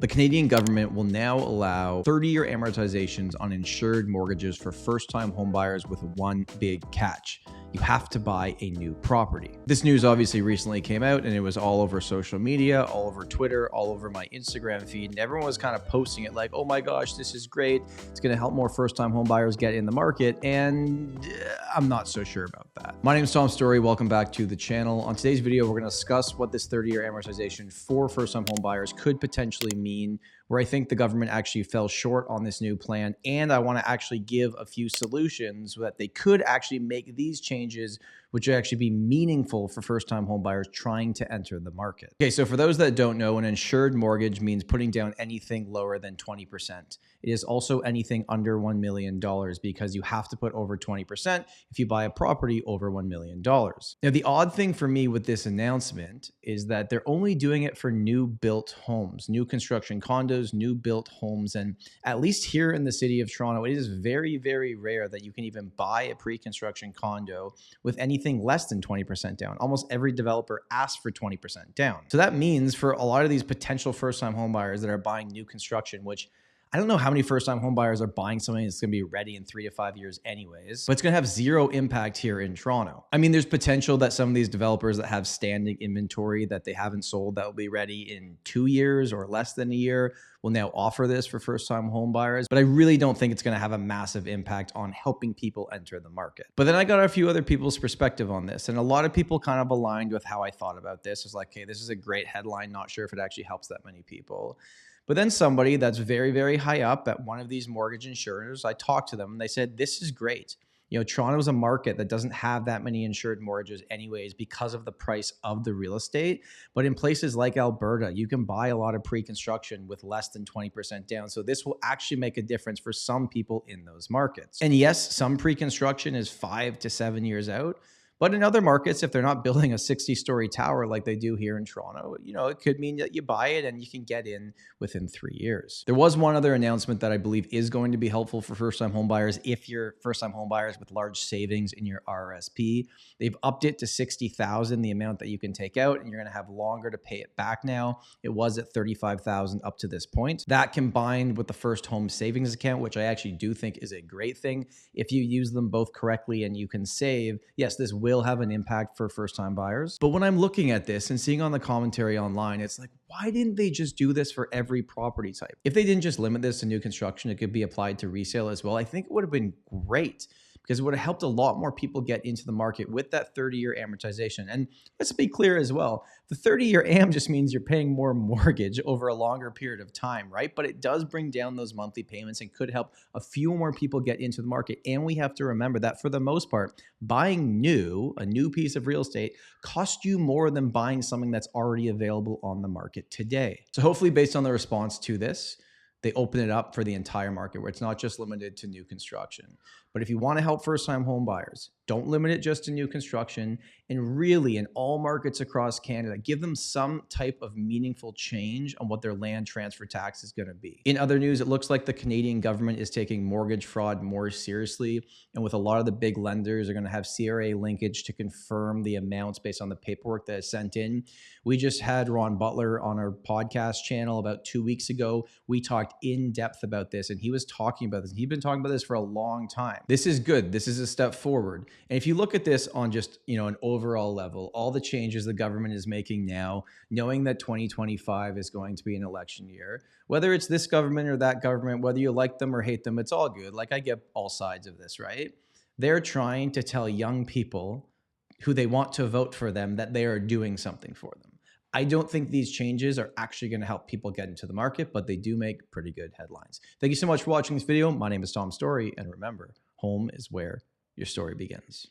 The Canadian government will now allow 30-year amortizations on insured mortgages for first-time homebuyers with one big catch. You have to buy a new property. This news obviously recently came out and it was all over social media, all over Twitter, all over my Instagram feed, and everyone was kind of posting it like, oh my gosh, this is great. It's going to help more first-time homebuyers get in the market, and I'm not so sure about that. My name is Tom Storey. Welcome back to the channel. On today's video, we're going to discuss what this 30-year amortization for first-time homebuyers could potentially mean, where I think the government actually fell short on this new plan, and I want to actually give a few solutions so that they could actually make these changes, which would actually be meaningful for first-time homebuyers trying to enter the market. Okay, so for those that don't know, an insured mortgage means putting down anything lower than 20%. It is also anything under $1 million because you have to put over 20% if you buy a property over $1 million. Now, the odd thing for me with this announcement is that they're only doing it for new built homes, new construction condos, new built homes. And at least here in the city of Toronto, it is very, very rare that you can even buy a pre-construction condo with anything less than 20% down. Almost every developer asks for 20% down. So that means for a lot of these potential first-time homebuyers that are buying new construction, which I don't know how many first-time homebuyers are buying something that's going to be ready in 3 to 5 years anyways, but it's going to have zero impact here in Toronto. I mean, there's potential that some of these developers that have standing inventory that they haven't sold that will be ready in 2 years or less than a year will now offer this for first-time homebuyers, but I really don't think it's going to have a massive impact on helping people enter the market. But then I got a few other people's perspective on this, and a lot of people kind of aligned with how I thought about this. It's like, hey, this is a great headline, not sure if it actually helps that many people. But then somebody that's very, very high up at one of these mortgage insurers, I talked to them and they said, this is great. You know, Toronto is a market that doesn't have that many insured mortgages anyways because of the price of the real estate. But in places like Alberta, you can buy a lot of pre-construction with less than 20% down. So this will actually make a difference for some people in those markets. And yes, some pre-construction is 5 to 7 years out. But in other markets, if they're not building a 60-story tower like they do here in Toronto, you know, it could mean that you buy it and you can get in within 3 years. There was one other announcement that I believe is going to be helpful for first-time homebuyers if you're first-time homebuyers with large savings in your RRSP. They've upped it to $60,000, the amount that you can take out, and you're going to have longer to pay it back now. It was at $35,000 up to this point. That combined with the first home savings account, which I actually do think is a great thing. If you use them both correctly and you can save, yes, this will have an impact for first-time buyers. But when I'm looking at this and seeing on the commentary online, it's like, why didn't they just do this for every property type? If they didn't just limit this to new construction, it could be applied to resale as well. I think it would have been great because it would have helped a lot more people get into the market with that 30-year amortization. And let's be clear as well, the 30-year am just means you're paying more mortgage over a longer period of time, right? But it does bring down those monthly payments and could help a few more people get into the market. And we have to remember that for the most part, buying a new piece of real estate costs you more than buying something that's already available on the market today. So hopefully based on the response to this, they open it up for the entire market where it's not just limited to new construction. But if you want to help first-time home buyers, don't limit it just to new construction, and really in all markets across Canada, give them some type of meaningful change on what their land transfer tax is going to be. In other news, it looks like the Canadian government is taking mortgage fraud more seriously, and with a lot of the big lenders are going to have CRA linkage to confirm the amounts based on the paperwork that is sent in. We just had Ron Butler on our podcast channel about 2 weeks ago. We talked in depth about this, and he was talking about this. He'd been talking about this for a long time. This is good. This is a step forward. And if you look at this on just, you know, an overall level, all the changes the government is making now, knowing that 2025 is going to be an election year, whether it's this government or that government, whether you like them or hate them, it's all good. Like, I get all sides of this, right? They're trying to tell young people who they want to vote for them that they are doing something for them. I don't think these changes are actually going to help people get into the market, but they do make pretty good headlines. Thank you so much for watching this video. My name is Tom Storey, and remember, home is where your story begins.